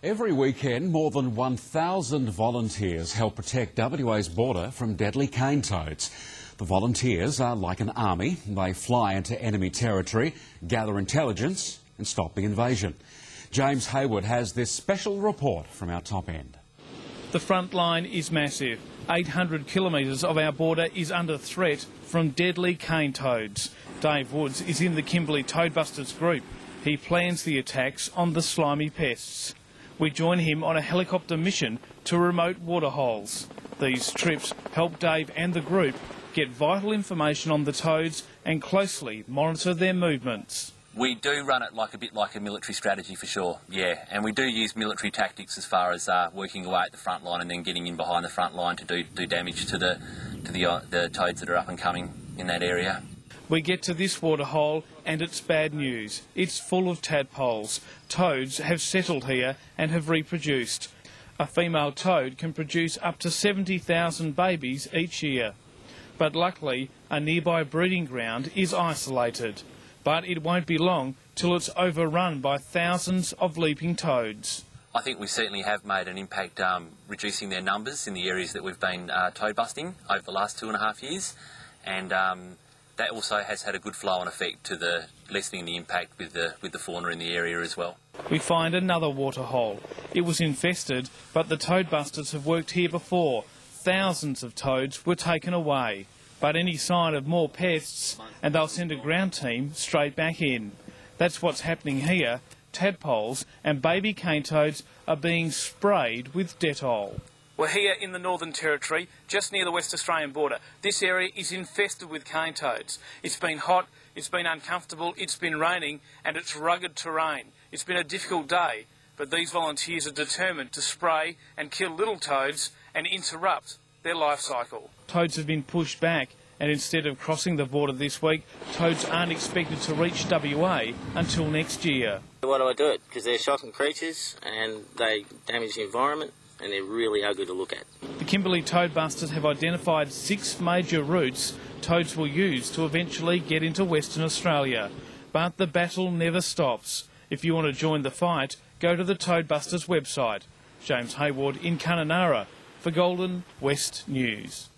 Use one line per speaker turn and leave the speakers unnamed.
Every weekend, more than 1,000 volunteers help protect WA's border from deadly cane toads. The volunteers are like an army. They fly into enemy territory, gather intelligence and stop the invasion. James Hayward has this special report from our top end.
The front line is massive. 800 kilometres of our border is under threat from deadly cane toads. Dave Woods is in the Kimberley Toadbusters group. He plans the attacks on the slimy pests. We join him on a helicopter mission to remote waterholes. These trips help Dave and the group get vital information on the toads and closely monitor their movements.
We do run it a bit like a military strategy for sure, yeah, and we do use military tactics as far as working away at the front line and then getting in behind the front line to do damage to the toads that are up and coming in that area.
We get to this waterhole and it's bad news. It's full of tadpoles. Toads have settled here and have reproduced. A female toad can produce up to 70,000 babies each year. But luckily, a nearby breeding ground is isolated. But it won't be long till it's overrun by thousands of leaping toads.
I think we certainly have made an impact reducing their numbers in the areas that we've been toad busting over the last 2.5 years, and that also has had a good flow-on effect to the lessening the impact with the fauna in the area as well.
We find another waterhole. It was infested, but the toadbusters have worked here before. Thousands of toads were taken away. But any sign of more pests, and they'll send a ground team straight back in. That's what's happening here. Tadpoles and baby cane toads are being sprayed with Dettol. We're here in the Northern Territory, just near the West Australian border. This area is infested with cane toads. It's been hot, it's been uncomfortable, it's been raining, and it's rugged terrain. It's been a difficult day, but these volunteers are determined to spray and kill little toads and interrupt their life cycle. Toads have been pushed back, and instead of crossing the border this week, toads aren't expected to reach WA until next year.
Why do I do it? Because they're shocking creatures and they damage the environment and they're really ugly to look at.
The Kimberley Toadbusters have identified 6 major routes toads will use to eventually get into Western Australia. But the battle never stops. If you want to join the fight, go to the Toadbusters website. James Hayward in Kununurra for Golden West News.